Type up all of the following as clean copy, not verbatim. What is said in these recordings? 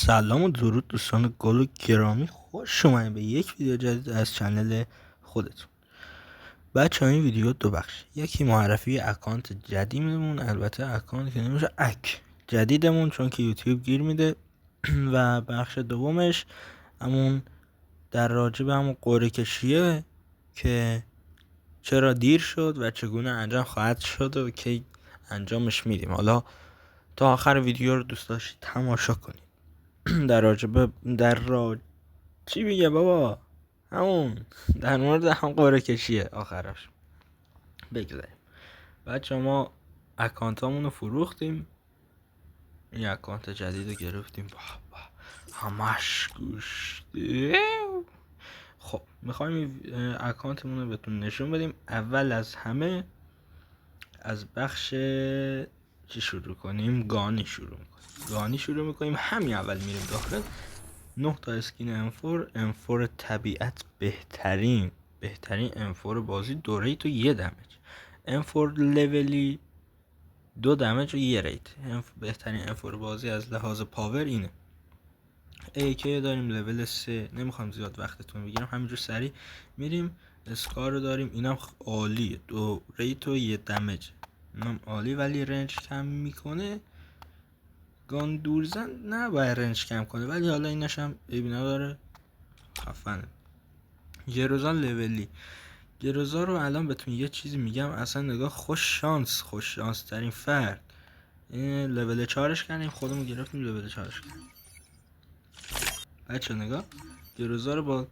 سلام و درود دوستان گل و گرامی، خوش اومدید به یک ویدیو جدید از چنل خودتون. بچه این ویدیو دو بخش، یکی معرفی اکانت جدیدمون، البته اکانت که نمیشه جدیدمون چون که یوتیوب گیر میده و بخش دومش همون در راجع به همون قرعه کشیه که چرا دیر شد و چگونه انجام خواهد شد و کی انجامش میدیم. حالا تا آخر ویدیو رو دوست داشتید تماشا کنید. چی میگه بابا، همون در مورد هم قرعه کشیه آخرش بگذاریم. بچه ما اکانت همون رو فروختیم، این اکانت جدید رو گرفتیم، همش گوشته. خب میخوایم اکانتمون رو بهتون نشون بدیم. اول از همه از بخش چی شروع کنیم؟ گانی شروع میکنیم. همین اول میریم داخل 9 تا اسکین M4 طبیعت، بهترین M4 بازی، 2 ریت و 1 دمج. M4 لولی 2 دمج و 1 ریت. بهترین M4 بازی از لحاظ پاور اینه. AK داریم لول 3، نمیخوام زیاد وقتتون بگیرم، همینجور سریع میریم. اسکار رو داریم، اینم عالیه، 2 ریت و 1 دمج، اینم عالی ولی رنج کم میکنه. گان دورزن نباید رنج کم کنه ولی حالا اینش هم ببینا داره، خفنه. گروزان لولی، گروزا رو الان بهتون یه چیزی میگم، اصلا نگاه، خوش شانس ترین فرد. این لول 4ش کردیم، خودمون گرفتیم لول 4ش کردیم. بچه نگاه، گروزا رو با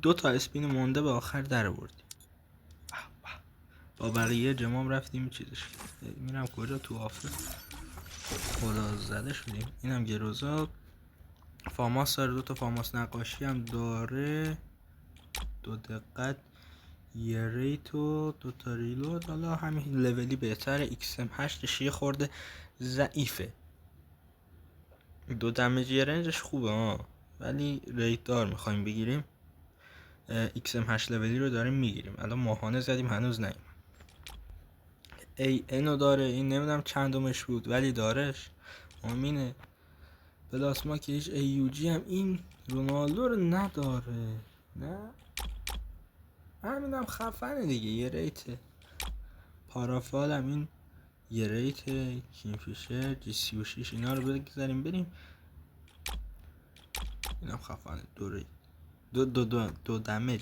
2 تا اسپین مونده به آخر در آوردیم. با بقیه جمام رفتیم چیزش میرم کجا، تو آفه خدا زده شدیم. اینم گروزا فاماس داره، 2 تا فاماس نقاشی هم داره، 2 دقت، 1 ریت و 2 تا ریلود. حالا همین لولی بهتره. XM8 یه خورده ضعیفه، 2 دمج، رنجش خوبه ولی ریت دار میخوایم بگیریم. XM8 لولی رو داریم میگیریم. الان ماهانه زدیم هنوز نیم. AN رو داره، این نمیدونم چندمش بود ولی دارش، آمینه. پلاسما که هیچ AUG هم این رونالدو رو نداره، نه همینم خفنه دیگه، 1 ریته. پارافال هم این 1 ریته. کینگفیشر G36 اینا رو بگذاریم بریم. اینم خفنه، 2 ریت، دو دمج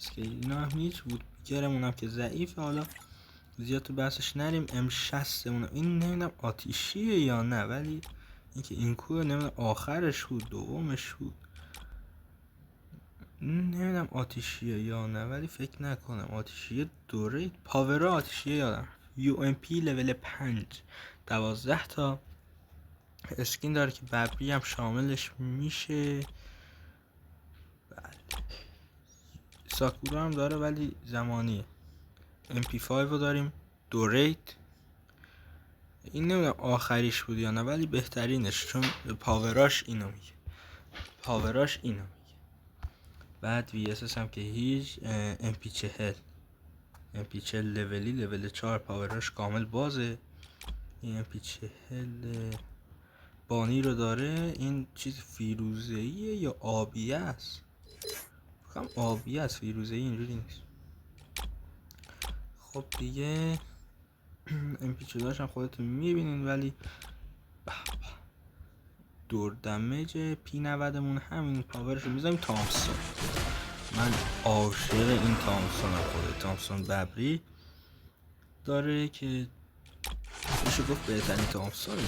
اسکیل اینا هم هیچ بود. گرمونم که ضعیفه، حالا زیاد تو بحثش نریم. M60 مون این نمیدونم آتیشیه یا نه، ولی اینکه این کوه نمیدونم آخرش بود دومش بود، نمیدونم آتیشیه یا نه ولی فکر نکنم آتیشیه. 2 ریت پاور آتیشیه یادم. UMP لول 5 12 تا اسکین داره که ببری هم شاملش میشه. بله ساکورا هم داره ولی زمانیه. MP5 رو داریم، 2 ریت، این نمیدونم آخریش بود یا نه ولی بهترینش، چون پاوراش اینو میگه. بعد VSS هم که هیچ. MP40 لولی لول 4 پاوراش کامل بازه. این MP40 بانی رو داره. این چیز فیروزه‌ایه یا آبیه است؟ فکرم آبیه است، فیروزه‌ای اینجوری نیست. خب دیگه MP40 هم خودتون میبینین ولی دور دمج. P90 مون همین پاورش رو میذاریم. تامسون، من عاشق این تامسونم. خود تامسون ببری داره که میشه گفت بهترین تامسون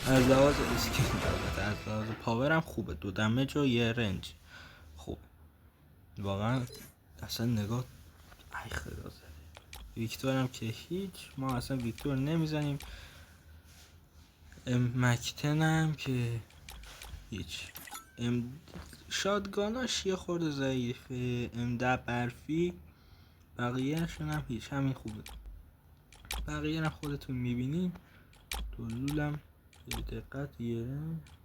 از لحاظ اسکین، البته از لحاظ پاور هم خوبه، 2 دمج و 1 رنج خوب واقعا. اصلا نگاه، ای خدا زده. ویکتور هم که هیچ، ما اصلا ویکتور نمیزنیم. مکتن هم که هیچ. شادگاناش یه خورده ضعیفه. M10 برفی، بقیه‌شون هم هیچ، همین خوبه. بقیه هم خودتون میبینین. دلولم یه دقت، یه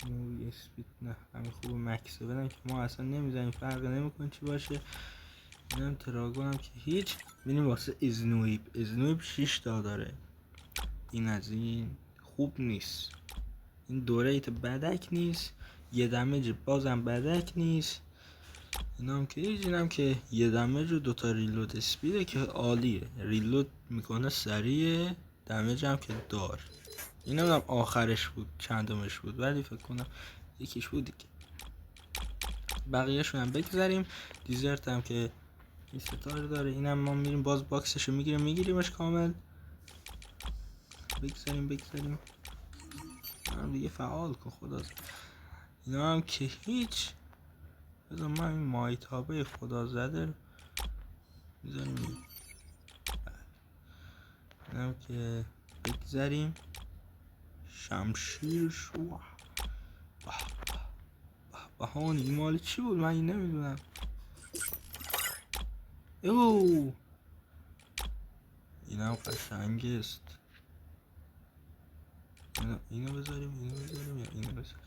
مووی اسپید نه همین خوبه. مکسه بدن که ما اصلا نمیزنیم، فرق نمیکنه چی باشه. اینم تراگون هم که هیچ. ببینیم واسه ازنویب 6 تا داره، این از این خوب نیست. این دوریت بدک نیست، یه دمیج بازم بدک نیست. اینم که اینم که یه دمیج و دوتا ریلود اسپیده که عالیه، ریلود میکنه سریع، دمیج هم که دار. این هم آخرش بود چندمش بود ولی فکر کنم یکیش بود دیگه. بقیه شون هم بگذاریم. دیزرت هم که این ستاره داره، اینم ما میریم باز باکسشو میگیریمش کامل. بگذاریم هم دیگه فعال کن خدا. اینا هم که هیچ. بذار من این مایتابه خدا زده میذاریم. اینم که بگذاریم. شمشیر شو بهان این مال چی بود من این نمیدونم. اوه اینم قشنگ است. اینو بذاریم یا اینو بذاریم؟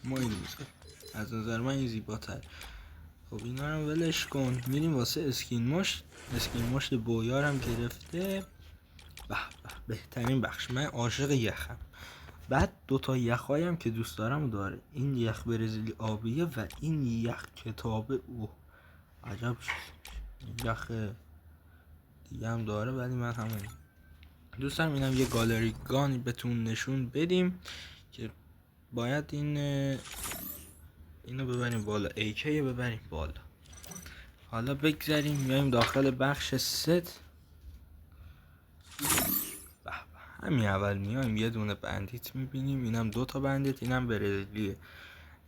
ما اینو بذاریم، از نظر من این زیباتر. خب اینا رو ولش کن، میریم واسه اسکین مشت بویارم گرفته. به بهترین بخش، من عاشق یخم. بعد دوتا یخهایم که دوست دارم داره، این یخ برزیلی آبیه و این یخ کتابه. عجب یخ دیگه هم داره ولی من همون دوست دارم. اینم یه گالری گانی بهتون نشون بدیم که باید اینو ببریم بالا، AK ببریم بالا. حالا بگذاریم میایم داخل بخش ست. همین اول میایم یه دونه بندیت میبینیم، اینم دوتا بندیت، اینم برزیلیه.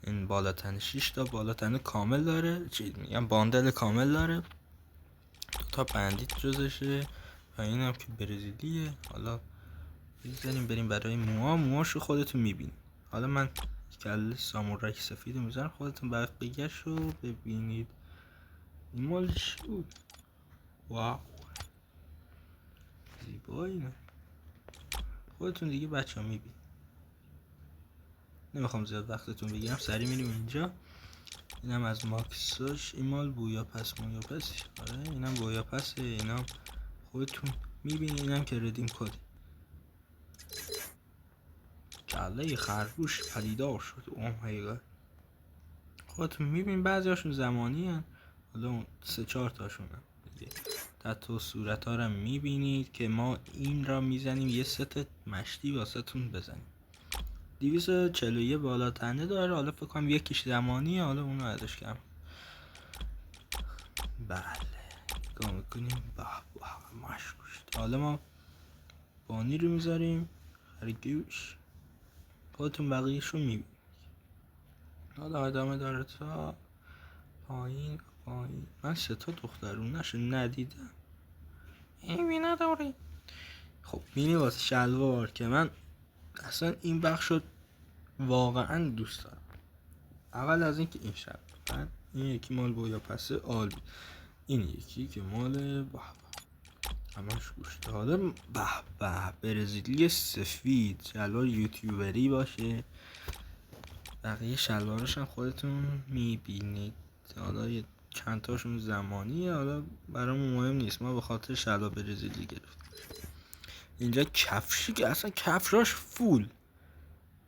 این بالاتن 6 تا بالاتن کامل داره، چی میگم باندل کامل داره، دوتا بندیت جزشه و اینم که برزیلیه. حالا بگذاریم بریم برای موهاشو خودتون میبینید. حالا من کله سامورایی سفید میذارم، خودتون بقیه‌شو ببینید. این مال چی بود؟ واو زیبا اینه، خودتون دیگه بچه ها میبینید. نمیخوام زیاد وقتتون بگیرم، سریع میریم اینجا. اینم از ماکساش، این مال بویا پس آره اینم بویا پسه، اینم خودتون میبینید. اینم که ردیم کد کله خرگوش پدیدار شد. هیگاه خودتون میبینید. بعضی هاشون زمانی هن. حالا اون 3-4 تاشون هم تحت صورت ها رو میبینید که ما این را میزنیم یه ست مشتی واسه تون بزنیم. 241 بالا تنه داره، حالا فکر کنم یکیش زمانیه، حالا اونو ازش کم. بله نگاه میکنیم. مشکوشت. حالا ما بانی رو میذاریم خرگوش، خودتون بقیهشو میبینید. حالا ادامه داره تا پایین. من 3 تا دخترونش ندیدم. این نداری. خب مینی واسه شلوار که من اصلا این بخشو واقعا دوست دارم. اول از اینکه این شلوار، بعد این یکی مال بویا پسه عالی، این یکی که مال همش گوشته. حالا برزیلی سفید شلوار یوتیوبری باشه. بقیه شلوارش هم خودتون میبینید. حالا یه چند تاشون زمانیه، حالا برامون مهم نیست، ما به خاطر شلوار برزیلی گرفتیم. اینجا کفشی که اصلا کفشاش فول،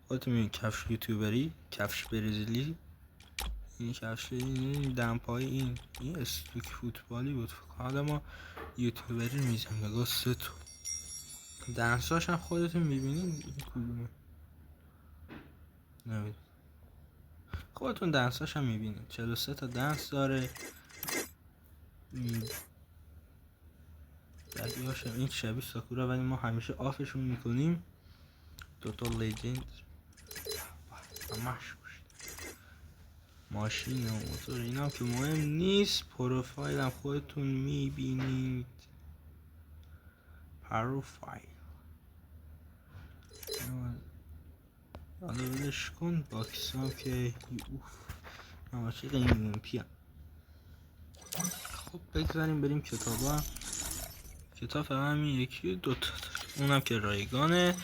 خودتون میبینید. کفش یوتیوبری، کفش برزیلی. این کفش این دمپای این استوک فوتبالی بود. حالا ما یوتیوبری میزنیم. نگاه 3 تا دنساش هم خودتون میبینید. این کدومه نمید. خودتون دنساش هم میبینید. 43 تا دنس داره. بقیه‌هاش این شبیه ساکورا ولی ما همیشه آفشون میکنیم. دوتا لیجند همش ماشین و موتور اینا که مهم نیست. پروفایل هم خودتون میبینید. پروفایل حالا ولش کن. باکس هم که من عاشق این اولمپیا. خب بگذاریم بریم کتابا. کتاب همین یکی 2 تا اونم که رایگانه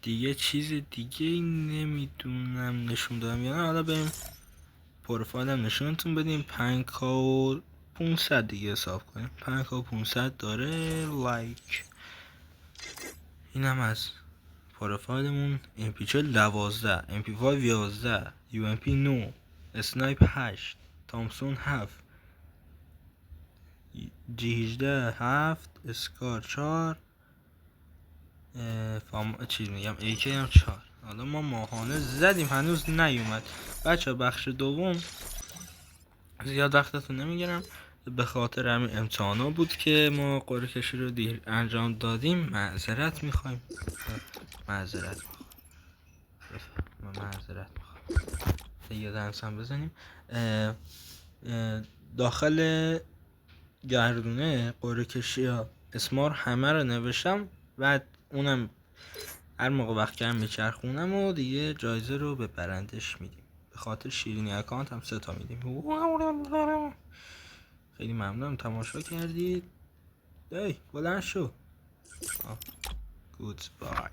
دیگه، چیز دیگه نمیدونم نشون دادم یا نه. حالا بریم پروفایل هم نشونتون بدیم. 5,500 دیگه حساب کنیم. 5,500 داره لایک. اینم از پروفایلمون MP40 12 MP5 11 UMP 9 اسنایپ 8 تامسون 7 G18 7 اسکار 4 چیز میگم AK هم 4. حالا ما ماهانه زدیم هنوز نیومد. بچه بخش دوم زیاد وقتتون نمیگیرم، به خاطر همین امتحانا بود که ما قرعه کشی رو دیر انجام دادیم. معذرت میخوایم. معذرت میخوام. یه دنس هم بزنیم. داخل گردونه قرعه کشی ها اسمار همه رو نوشتم، بعد اونم هر موقع وقت کردم میچرخونم و دیگه جایزه رو به برندش میدیم. به خاطر شیرینی اکانت هم 3 تا میدیم. خیلی ممنونم تماشا کردید. بلند شو. گود بای.